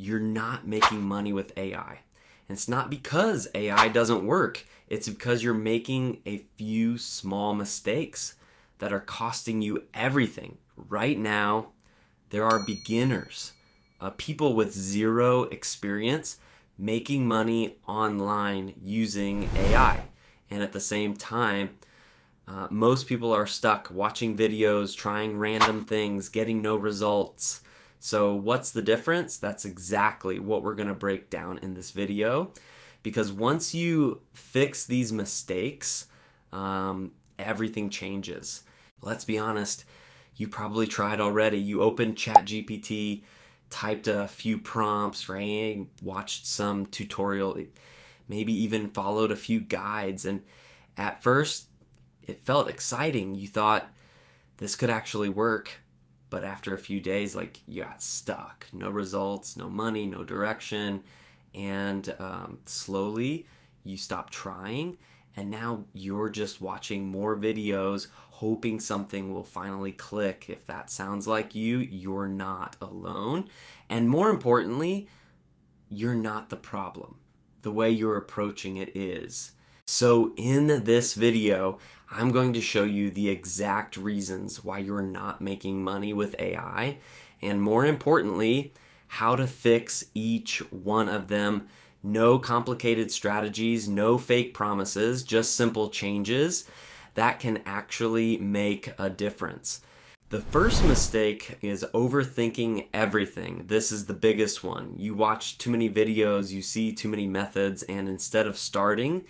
you're not making money with AI. And it's not because AI doesn't work. It's because you're making a few small mistakes that are costing you everything. Right now, there are beginners, people with zero experience making money online using AI. And at the same time, most people are stuck watching videos, trying random things, getting no results. So what's the difference? That's exactly what we're going to break down in this video. Because once you fix these mistakes, everything changes. Let's be honest, you probably tried already. You opened ChatGPT, typed a few prompts, right? Watched some tutorial, maybe even followed a few guides. And at first, it felt exciting. You thought this could actually work. But after a few days, you got stuck. No results, no money, no direction. And slowly, you stopped trying. And now you're just watching more videos, hoping something will finally click. If that sounds like you, you're not alone. And more importantly, you're not the problem. The way you're approaching it is. So in this video, I'm going to show you the exact reasons why you're not making money with AI, and more importantly, how to fix each one of them. No complicated strategies, no fake promises, just simple changes that can actually make a difference. The first mistake is overthinking everything. This is the biggest one. You watch too many videos, you see too many methods, and instead of starting,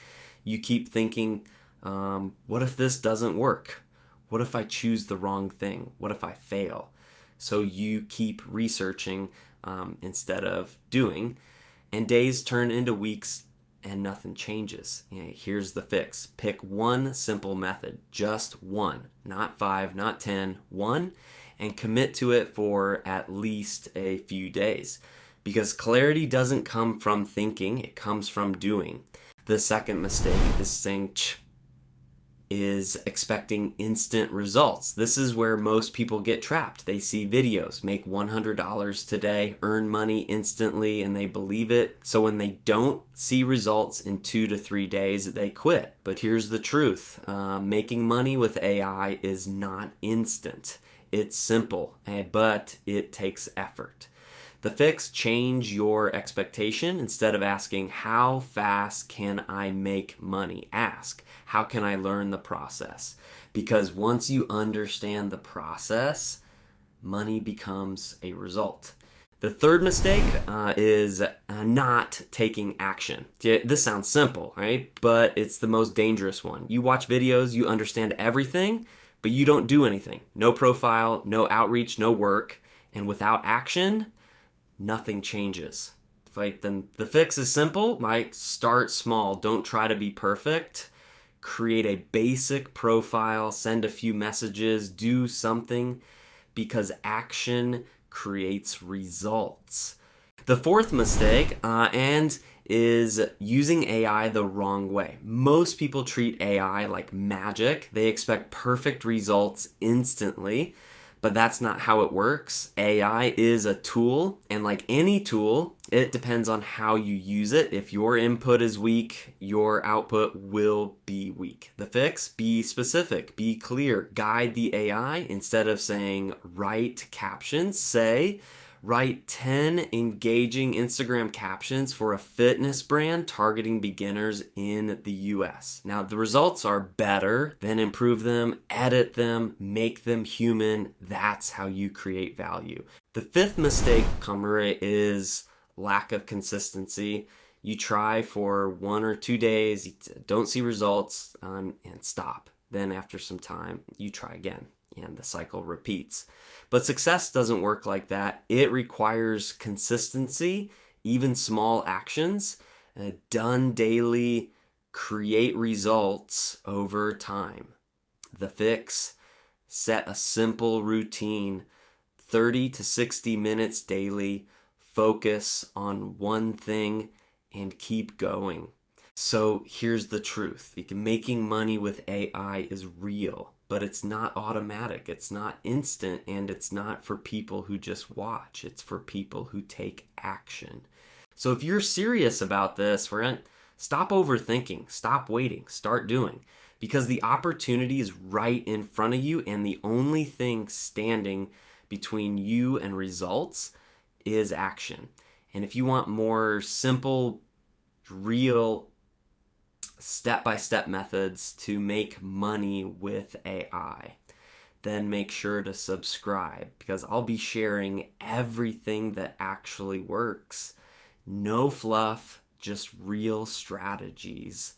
you keep thinking, what if this doesn't work? What if I choose the wrong thing? What if I fail? So you keep researching instead of doing, and days turn into weeks and nothing changes. Here's the fix. Pick one simple method, just one, not 5, not 10, one, and commit to it for at least a few days. Because clarity doesn't come from thinking, it comes from doing. The second mistake is expecting instant results. This is where most people get trapped. They see videos, make $100 today, earn money instantly, and they believe it. So when they don't see results in 2 to 3 days, they quit. But here's the truth. Making money with AI is not instant. It's simple, but it takes effort. The fix: change your expectation. Instead of asking, how fast can I make money? Ask, how can I learn the process? Because once you understand the process, money becomes a result. The third mistake is not taking action. This sounds simple, right? But it's the most dangerous one. You watch videos, you understand everything, but you don't do anything. No profile, no outreach, no work. And without action, nothing changes. Then the fix is simple. Start small. Don't try to be perfect. Create a basic profile, send a few messages, do something, because action creates results. The fourth mistake is using AI the wrong way. Most people treat AI like magic. They expect perfect results instantly. But that's not how it works. AI is a tool, and like any tool, it depends on how you use it. If your input is weak, your output will be weak. The fix: be specific, be clear, guide the AI. Instead of saying write captions, say write 10 engaging Instagram captions for a fitness brand targeting beginners in the US. Now, the results are better, then improve them, edit them, make them human. That's how you create value. The fifth mistake, is lack of consistency. You try for 1 or 2 days, you don't see results, and stop. Then after some time, you try again, and the cycle repeats. But success doesn't work like that. It requires consistency, even small actions, done daily, create results over time. The fix: set a simple routine, 30 to 60 minutes daily, focus on one thing, and keep going. So here's the truth. Making money with AI is real. but it's not automatic, it's not instant, and it's not for people who just watch. It's for people who take action. So if you're serious about this, stop overthinking, stop waiting, start doing. Because the opportunity is right in front of you, and the only thing standing between you and results is action. And if you want more simple, real, step-by-step methods to make money with AI, then make sure to subscribe, because I'll be sharing everything that actually works. No fluff, just real strategies